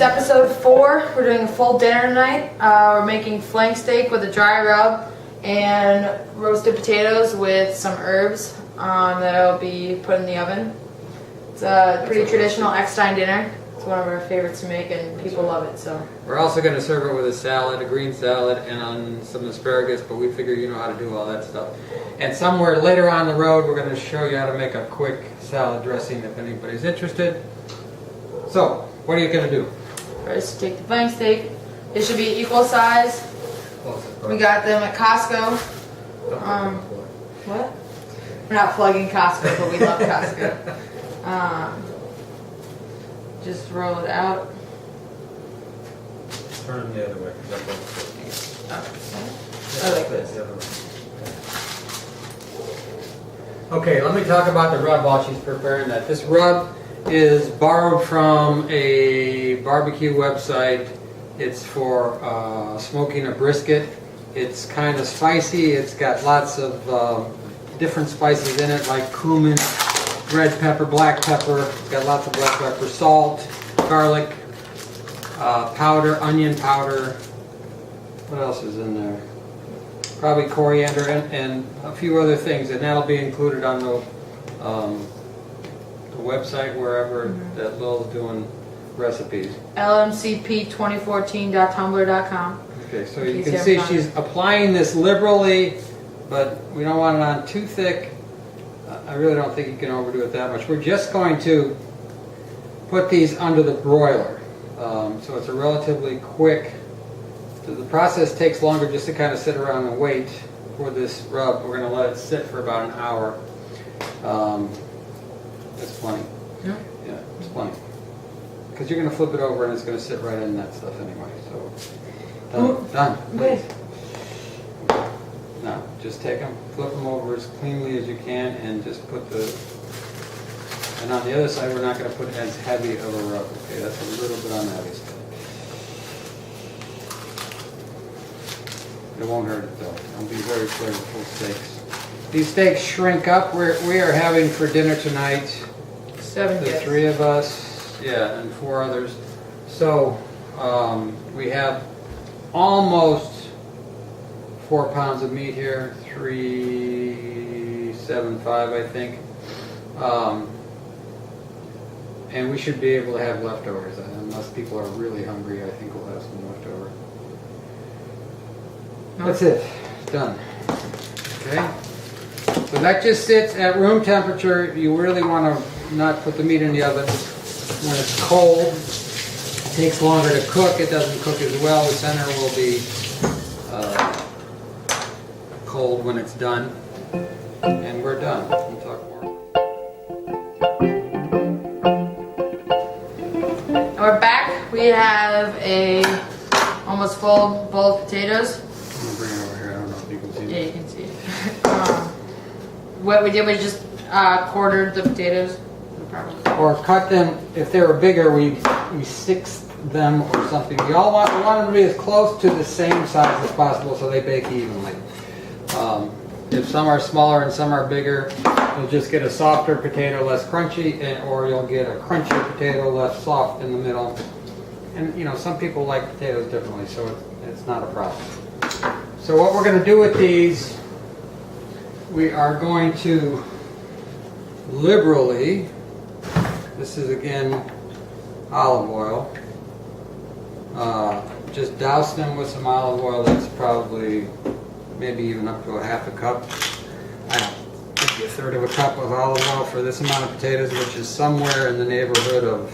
episode 4. We're doing a full dinner tonight. We're making flank steak with a dry rub and roasted potatoes with some herbs that I'll be put in the oven. It's a pretty traditional Eckstein dinner. It's one of our favorites to make, and people love it. So we're also going to serve it with a salad, a green salad, and on some asparagus. But we figure you know how to do all that stuff. And somewhere later on the road, we're going to show you how to make a quick salad dressing if anybody's interested. So, what are you going to do? First, take the flank steak. It should be equal size. We got them at Costco. What? We're not plugging Costco, but we love Costco. Just roll it out. Turn them the other way. I like this. Okay, let me talk about the rub while she's preparing that. This rub is borrowed from a barbecue website. It's for smoking a brisket. It's kind of spicy. It's got lots of different spices in it, like cumin, red pepper, black pepper. It's got lots of black pepper, salt, garlic powder, onion powder. What else is in there? Probably coriander and a few other things, and that'll be included on the website wherever that Lil's doing recipes. LMCP2014.tumblr.com. Okay, so you can see she's applying this liberally, but we don't want it on too thick. I really don't think you can overdo it that much. We're just going to put these under the broiler. So it's a relatively quick, the process takes longer just to kind of sit around and wait for this rub. We're going to let it sit for about an hour. That's plenty. Yeah. Yeah, it's plenty. Because you're going to flip it over and it's going to sit right in that stuff anyway. So, done. Good. Now, just take them, flip them over as cleanly as you can, and just put the. And on the other side, we're not going to put as heavy of a rub. Okay, that's a little bit on the heavy side. It won't hurt it though. It'll be very flavorful steaks. These steaks shrink up. We are having for dinner tonight 7 the guests. 3 of us, yeah, and 4 others. So we have almost 4 pounds of meat here, 375 I think. And we should be able to have leftovers. Unless people are really hungry, I think we'll have some leftover. That's it. Done. Okay. So that just sits at room temperature. You really want to not put the meat in the oven when it's cold. It takes longer to cook. It doesn't cook as well. The center will be cold when it's done. And we're done. We'll talk more. And we're back. We have a almost full bowl of potatoes. I'm gonna bring it over here. I don't know if you can see. Yeah, you can see it. What we did was just quartered the potatoes. Or cut them. If they were bigger, we sixth them or something. We want them to be as close to the same size as possible so they bake evenly. If some are smaller and some are bigger, you'll just get a softer potato, less crunchy, or you'll get a crunchier potato, less soft in the middle. And you know, some people like potatoes differently, so it's not a problem. So what we're going to do with these, we are going to liberally, this is again olive oil, just douse them with some olive oil. That's probably maybe even up to a half a cup. Maybe a third of a cup of olive oil for this amount of potatoes, which is somewhere in the neighborhood of,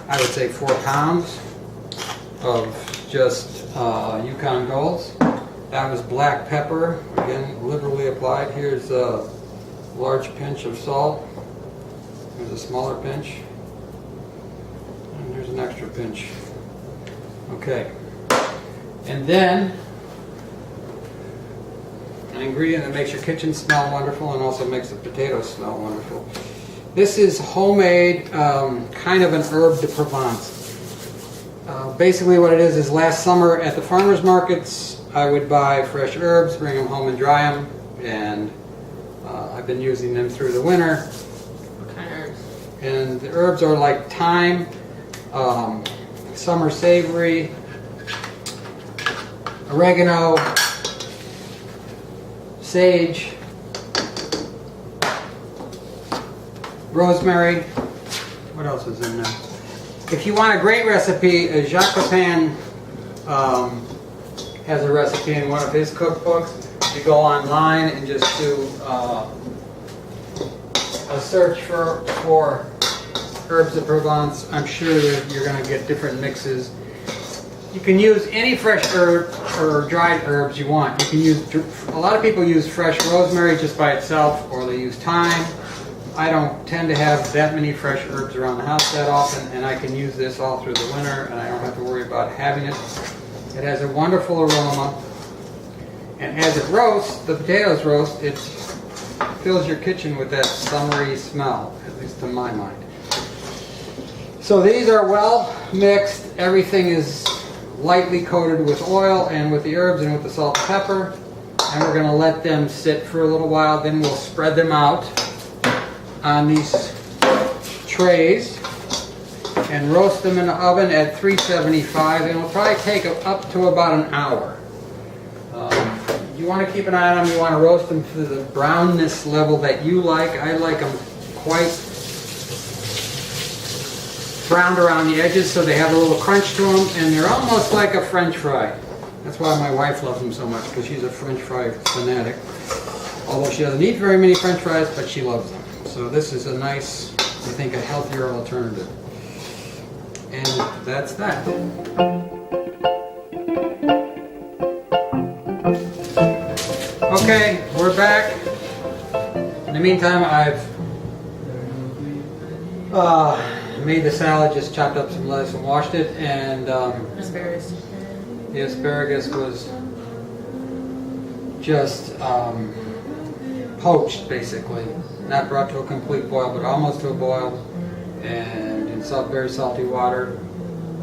I would say, 4 pounds of just Yukon Golds. That was black pepper, again liberally applied. Here's a large pinch of salt. There's a smaller pinch. And there's an extra pinch. Okay. And then an ingredient that makes your kitchen smell wonderful and also makes the potatoes smell wonderful. This is homemade, kind of an herb de Provence. Basically what it is last summer at the farmers markets, I would buy fresh herbs, bring them home and dry them, and I've been using them through the winter. What kind of herbs? And the herbs are like thyme, summer savory, oregano, sage, rosemary. What else is in there? If you want a great recipe, Jacques Pepin has a recipe in one of his cookbooks. You go online and just do a search for herbs de Provence. I'm sure that you're going to get different mixes. You can use any fresh herb or dried herbs you want. You can use, a lot of people use fresh rosemary just by itself, or they use thyme. I don't tend to have that many fresh herbs around the house that often, and I can use this all through the winter, and I don't have to worry about having it. It has a wonderful aroma, and as it roasts, the potatoes roast, it fills your kitchen with that summery smell, at least to my mind. So these are well mixed. Everything is lightly coated with oil and with the herbs and with the salt and pepper, and we're going to let them sit for a little while. Then we'll spread them out on these trays and roast them in the oven at 375, and it'll probably take up to about an hour. You want to keep an eye on them. You want to roast them to the brownness level that you like. I like them quite browned around the edges so they have a little crunch to them, and they're almost like a French fry. That's why my wife loves them so much, because she's a French fry fanatic. Although she doesn't eat very many French fries, but she loves them. So this is a nice, I think, a healthier alternative. And that's that. Okay, we're back. In the meantime, I've made the salad, just chopped up some lettuce and washed it, and Asparagus. the asparagus was just poached, basically. Not brought to a complete boil, but almost to a boil, and in very salty water.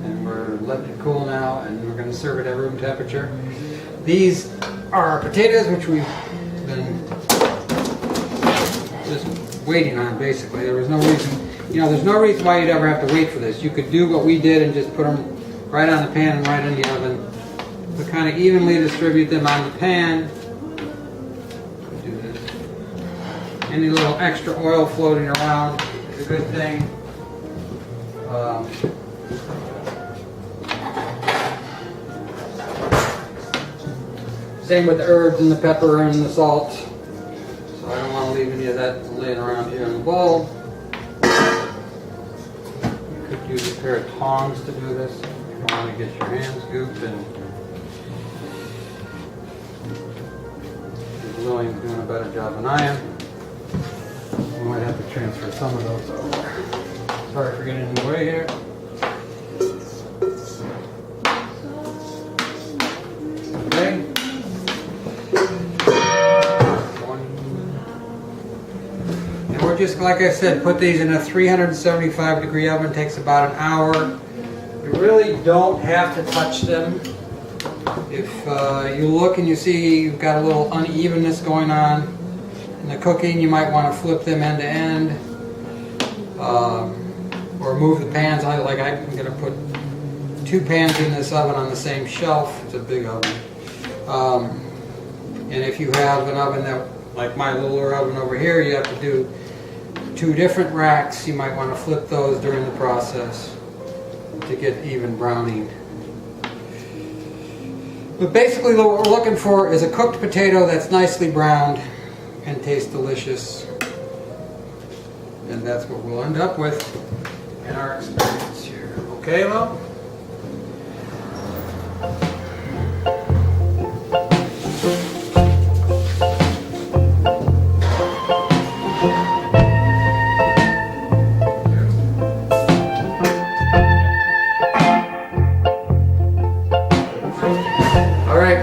And we're letting it cool now, and we're going to serve it at room temperature. These are our potatoes, which we've been just waiting on, basically. There was no reason, there's no reason why you'd ever have to wait for this. You could do what we did and just put them right on the pan and right in the oven. But kind of evenly distribute them on the pan. Do this. Any little extra oil floating around is a good thing. Same with the herbs and the pepper and the salt. So I don't want to leave any of that laying around here in the bowl. You could use a pair of tongs to do this. You don't want to get your hands gooped. And Lillian's doing a better job than I am. We might have to transfer some of those over. Sorry for getting in the way here. Okay. And we're just, like I said, put these in a 375 degree oven. It takes about an hour. You really don't have to touch them. If you look and you see you've got a little unevenness going on in the cooking, you might want to flip them end to end, or move the pans. I'm going to put 2 pans in this oven on the same shelf. It's a big oven. And if you have an oven that, like my littler oven over here, you have to do 2 different racks. You might want to flip those during the process to get even browning. But basically what we're looking for is a cooked potato that's nicely browned and tastes delicious. And that's what we'll end up with in our experience here. Okay, Lo?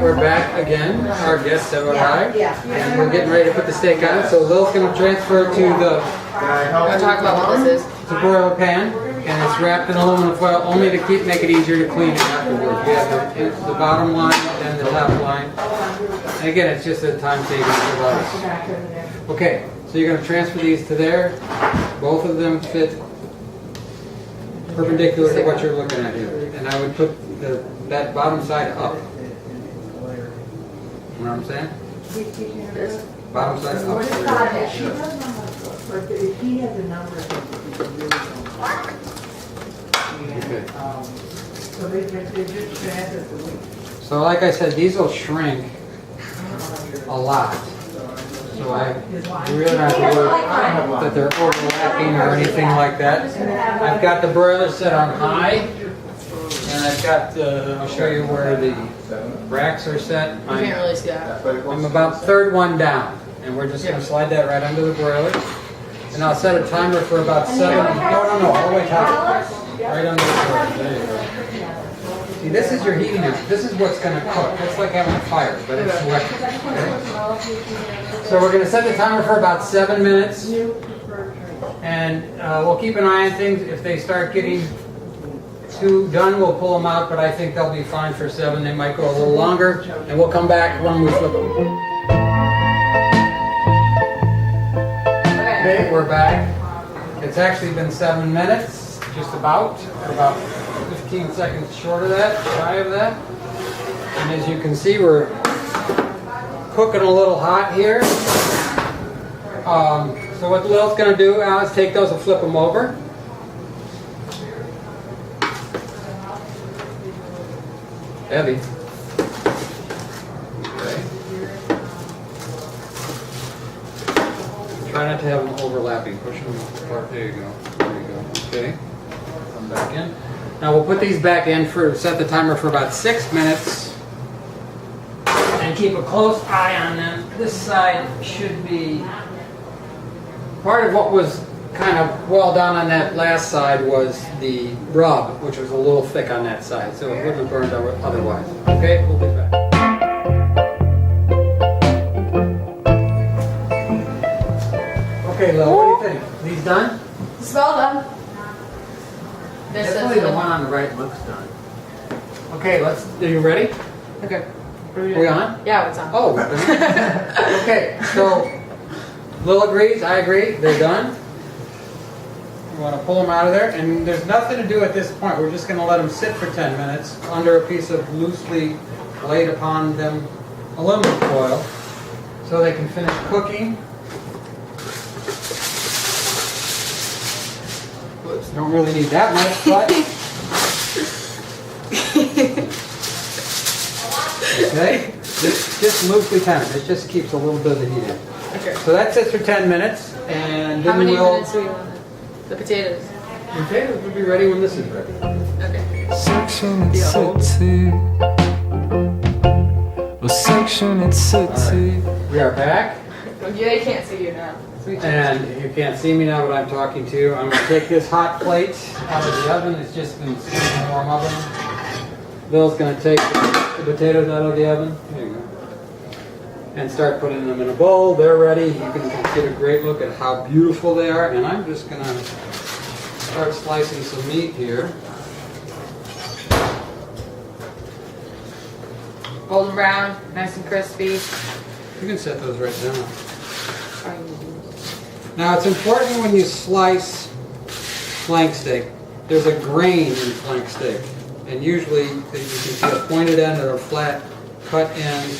We're back again. Our guests have arrived, and we're getting ready to put the steak on it. So Lil's going to transfer to the. Want to talk about what this is? To broil pan, and it's wrapped in aluminum foil only to make it easier to clean it afterwards. We have the bottom line and the left line. And again, it's just a time saving for us. Okay, so you're going to transfer these to there. Both of them fit perpendicular to what you're looking at here. And I would put that bottom side up. You know what I'm saying? Bottom side up. If he has a number. Okay. So they just transit the week. So like I said, these will shrink a lot. So I really not worried that they're overlapping or anything like that. I've got the broiler set on high, and I've got I'll show you where the racks are set. You can't really see that. I'm about third one down, and we're just going to slide that right under the broiler. And I'll set a timer for about 7. No, all the way top. Right under the broiler. There you go. See, this is your heating element. This is what's going to cook. It's like having a fire, but it's electric. Okay? So we're going to set the timer for about 7 minutes. And we'll keep an eye on things. If they start getting too done, we'll pull them out, but I think they'll be fine for 7. They might go a little longer, and we'll come back when we flip them. Okay, we're back. It's actually been 7 minutes, just about 15 seconds short of that, shy of that. And as you can see, we're cooking a little hot here. So what Lil's going to do now is take those and flip them over. Heavy. Okay. Try not to have them overlapping. Push them apart. There you go. There you go. Okay. Come back in. Now we'll put these back in for set the timer for about 6 minutes. And keep a close eye on them. This side should be part of what was kind of well done on that last side was the rub, which was a little thick on that side, so it wouldn't have burned otherwise. Okay, we'll be back. Okay, Lil, what do you think? These done? Smell them. This Definitely the one on the right looks done. Okay, are you ready? Okay. Are we on? Yeah, it's on. Oh, okay, so Lil agrees, I agree, they're done. We want to pull them out of there, and there's nothing to do at this point. We're just going to let them sit for 10 minutes under a piece of loosely laid upon them aluminum foil so they can finish cooking. Whoops, don't really need that much, but... Okay, just loosely tendered. It just keeps a little bit of the heat in. Okay. So that sits for 10 minutes, and How then many we'll... minutes do we want? The potatoes. Okay, we'll be ready when this is ready. Okay. Section City. Oh, Section City. We are back, They can't see you now. and you can't see me now, but I'm talking to you. I'm going to take this hot plate out of the oven. It's just been sitting in a warm oven. Bill's going to take the potatoes out of the oven. There you go. And start putting them in a bowl. They're ready. You can get a great look at how beautiful they are. And I'm just going to start slicing some meat here. Golden brown, nice and crispy. You can set those right down. Now it's important when you slice flank steak, there's a grain in flank steak. And usually you can see a pointed end or a flat cut end.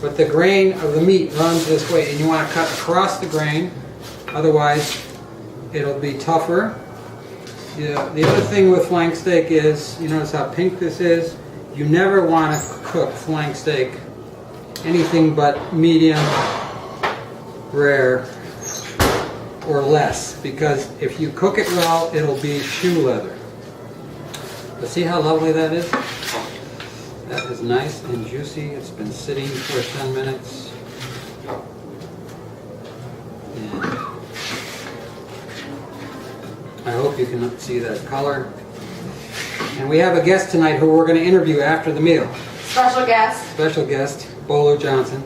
But the grain of the meat runs this way, and you want to cut across the grain, otherwise it'll be tougher. The other thing with flank steak is, you notice how pink this is? You never want to cook flank steak anything but medium, rare, or less, because if you cook it well, it'll be shoe leather. But see how lovely that is? That is nice and juicy. It's been sitting for 10 minutes. And I hope you can see that color. And we have a guest tonight who we're going to interview after the meal. Special guest. Special guest, Bolu Johnson.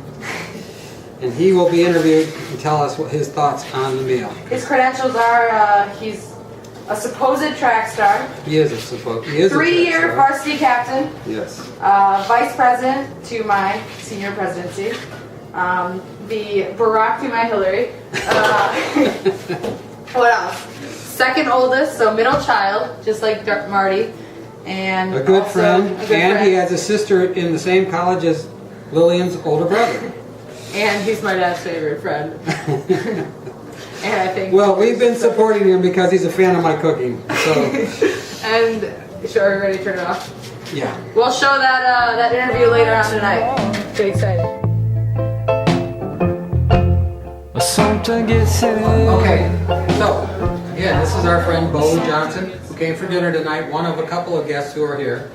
And he will be interviewed and tell us what his thoughts on the meal. His credentials are he's a supposed track star. He is a supposed. He is 3-year varsity captain. Yes. Vice president to my senior presidency. The Barack to my Hillary. What else? Second oldest, so middle child, just like Marty. And A good also friend, a good and friend. he has a sister in the same college as Lillian's older brother. And he's my dad's favorite friend. And I think. Well, we've been supporting him because he's a fan of my cooking. So, And sure, everybody turn it off. yeah. We'll show that interview later on tonight. Get excited. Something gets it. Okay, so, yeah, this is our friend Bolu Johnson, who came for dinner tonight, one of a couple of guests who are here.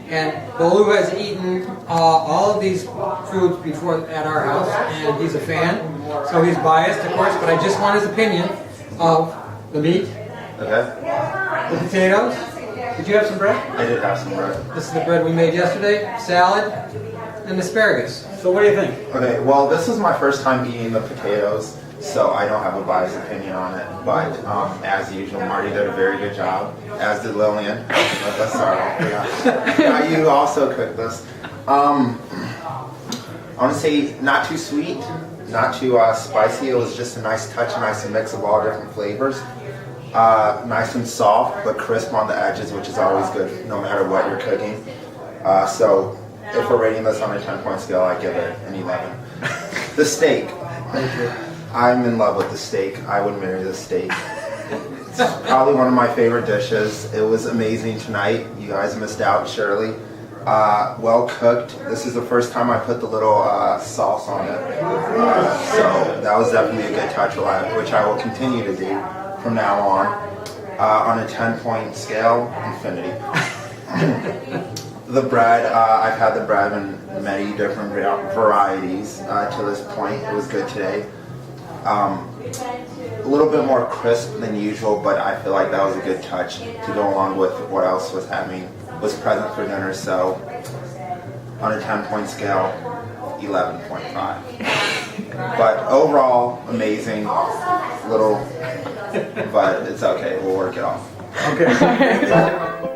And Bolu has eaten all of these foods before at our house, and he's a fan, so he's biased, of course, but I just want his opinion of the meat, Okay. the potatoes. Did you have some bread? I did have some bread. This is the bread we made yesterday, salad, and asparagus. So what do you think? Okay, well, this is my first time eating the potatoes, so I don't have a biased opinion on it. But as usual, Marty did a very good job, as did Lillian. Sorry. Yeah, you also cooked this. I want to say not too sweet, not too spicy. It was just a nice touch, a nice mix of all different flavors. Nice and soft, but crisp on the edges, which is always good, no matter what you're cooking. So, if we're rating this on a 10-point scale, I give it an 11. The steak. I'm in love with the steak. I would marry the steak. It's probably one of my favorite dishes. It was amazing tonight. You guys missed out, surely. Well cooked. This is the first time I put the little sauce on it. So that was definitely a good touch, which I will continue to do from now on. On a 10-point scale, infinity. The bread, I've had the bread in many different varieties to this point. It was good today. A little bit more crisp than usual, but I feel like that was a good touch to go along with what else was present for dinner. So on a 10-point scale, 11.5. But overall, amazing. Little, but it's okay. We'll work it off. Okay.